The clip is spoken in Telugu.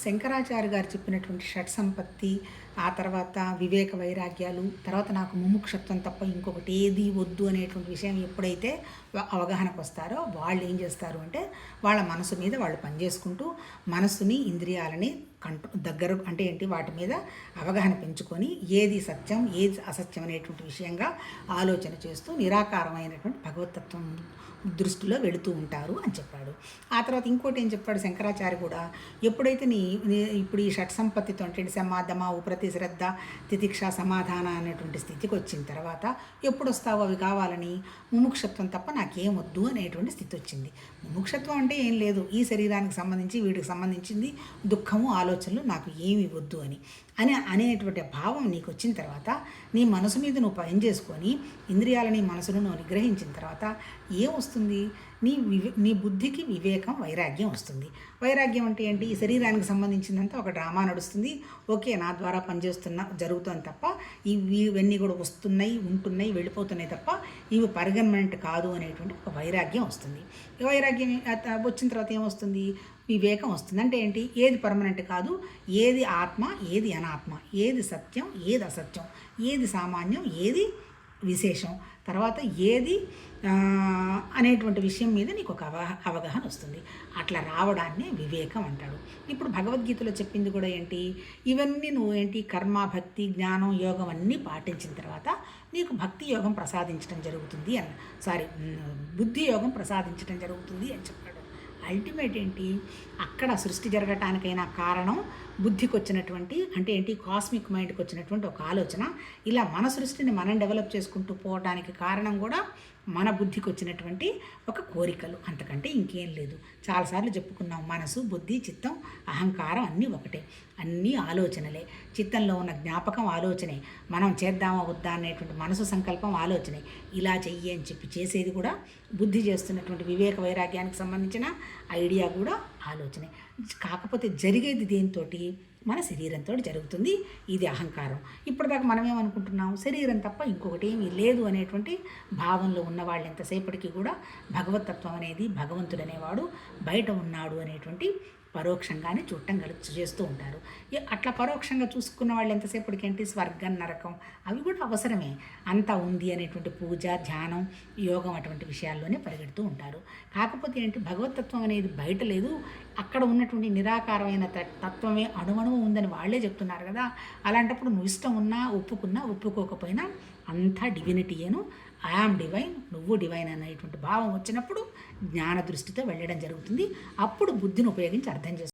శంకరాచార్య గారు చెప్పినటువంటి షట్ సంపత్తి, ఆ తర్వాత వివేక వైరాగ్యాలు, తర్వాత నాకు ముముక్షత్వం తప్ప ఇంకొకటి ఏది వద్దు అనేటువంటి విషయం ఎప్పుడైతే అవగాహనకు వస్తారో వాళ్ళు ఏం చేస్తారు అంటే వాళ్ళ మనసు మీద వాళ్ళు పనిచేసుకుంటూ మనసుని ఇంద్రియాలని దగ్గర అంటే ఏంటి వాటి మీద అవగాహన పెంచుకొని ఏది సత్యం ఏది అసత్యం అనేటువంటి విషయంగా ఆలోచన చేస్తూ నిరాకారమైనటువంటి భగవతత్వం దృష్టిలో వెళుతూ ఉంటారు అని చెప్పాడు. ఆ తర్వాత ఇంకోటి ఏం చెప్పాడు శంకరాచార్య కూడా, ఎప్పుడైతే ఇప్పుడు ఈ షట్ సంపత్తితో అంటే సమాధమ ఉపరతి శ్రద్ధ తితిక్ష సమాధాన అనేటువంటి స్థితికి వచ్చిన తర్వాత ఎప్పుడు వస్తావో అవి కావాలని ముముక్షత్వం తప్ప నాకేం వద్దు అనేటువంటి స్థితి వచ్చింది. ముముక్షత్వం అంటే ఏం లేదు, ఈ శరీరానికి సంబంధించి వీటికి సంబంధించింది దుఃఖము ఆలోచనలు నాకు ఏమి వద్దు అనేటువంటి భావం నీకు వచ్చిన తర్వాత నీ మనసు మీద నువ్వు పని చేసుకొని ఇంద్రియాలని మనసును నువ్వు నిగ్రహించిన తర్వాత ఏమొస్తుంది? నీ బుద్ధికి వివేకం వైరాగ్యం వస్తుంది. వైరాగ్యం అంటే ఏంటి? ఈ శరీరానికి సంబంధించిందంతా ఒక డ్రామా నడుస్తుంది, ఓకే నా ద్వారా జరుగుతుంది తప్ప ఇవన్నీ కూడా వస్తున్నాయి ఉంటున్నాయి వెళ్ళిపోతున్నాయి తప్ప ఇవి పర్మనెంట్ కాదు అనేటువంటి ఒక వైరాగ్యం వస్తుంది. ఈ వైరాగ్యం వచ్చిన తర్వాత ఏమొస్తుంది? వివేకం వస్తుంది. అంటే ఏంటి? ఏది పర్మనెంట్ కాదు, ఏది ఆత్మ ఏది అనాత్మ, ఏది సత్యం ఏది అసత్యం, ఏది సామాన్యం ఏది విశేషం, తర్వాత ఏది అనేటువంటి విషయం మీద నీకు ఒక అవగాహన వస్తుంది. అట్లా రావడాన్ని వివేకం అంటాడు. ఇప్పుడు భగవద్గీతలో చెప్పింది కూడా ఏంటి? ఇవన్నీ నువ్వు ఏంటి కర్మ భక్తి జ్ఞానం యోగం అన్నీ పాటించిన తర్వాత నీకు భక్తి యోగం ప్రసాదించడం జరుగుతుంది బుద్ధి యోగం ప్రసాదించడం జరుగుతుంది అని చెప్పాడు. అల్టిమేట్ ఏంటి? అక్కడ సృష్టి జరగటానికైనా కారణం బుద్ధికి వచ్చినటువంటి అంటే ఏంటి కాస్మిక్ మైండ్కి వచ్చినటువంటి ఒక ఆలోచన. ఇలా మన సృష్టిని మనం డెవలప్ చేసుకుంటూ పోవడానికి కారణం కూడా మన బుద్ధికి వచ్చినటువంటి ఒక కోరికలు, అంతకంటే ఇంకేం లేదు. చాలాసార్లు చెప్పుకున్నాం, మనసు బుద్ధి చిత్తం అహంకారం అన్నీ ఒకటే, అన్నీ ఆలోచనలే. చిత్తంలో ఉన్న జ్ఞాపకం ఆలోచనే, మనం చేద్దామా వద్దా అనేటువంటి మనసు సంకల్పం ఆలోచనే. ఇలా చెయ్యి అని చెప్పి చేసేది కూడా బుద్ధి చేస్తున్నటువంటి వివేక వైరాగ్యానికి సంబంధించిన ఐడియా కూడా ఆలోచనే. కాకపోతే జరిగేది దేంతో? మన శరీరంతో జరుగుతుంది. ఇది అహంకారం. ఇప్పటిదాకా మనం ఏమనుకుంటున్నాం? శరీరం తప్ప ఇంకొకటి ఏమీ లేదు అనేటువంటి భావంలో ఉన్న వాళ్ళు ఎంతసేపటికి కూడా భగవతత్వం అనేది భగవంతుడు అనేవాడు బయట ఉన్నాడు అనేటువంటి పరోక్షంగానే చూడటం చేస్తూ ఉంటారు. అట్లా పరోక్షంగా చూసుకున్న వాళ్ళు ఎంతసేపటికి ఏంటి స్వర్గం నరకం అవి కూడా అవసరమే, అంతా ఉంది అనేటువంటి పూజ ధ్యానం యోగం అటువంటి విషయాల్లోనే పరిగెడుతూ ఉంటారు. కాకపోతే ఏంటి భగవతత్వం అనేది బయట లేదు, అక్కడ ఉన్నటువంటి నిరాకారమైన తత్వమే అణువణువు ఉందని వాళ్ళే చెప్తున్నారు కదా. అలాంటప్పుడు నువ్వు ఇష్టం ఉన్నా ఒప్పుకున్నా ఒప్పుకోకపోయినా అంతా డివినిటీయేను, ఐఆమ్ డివైన్ నువ్వు డివైన్ అనేటువంటి భావం వచ్చినప్పుడు జ్ఞాన దృష్టితో వెళ్ళడం జరుగుతుంది. అప్పుడు బుద్ధిని ఉపయోగించి అర్థం చేసుకో.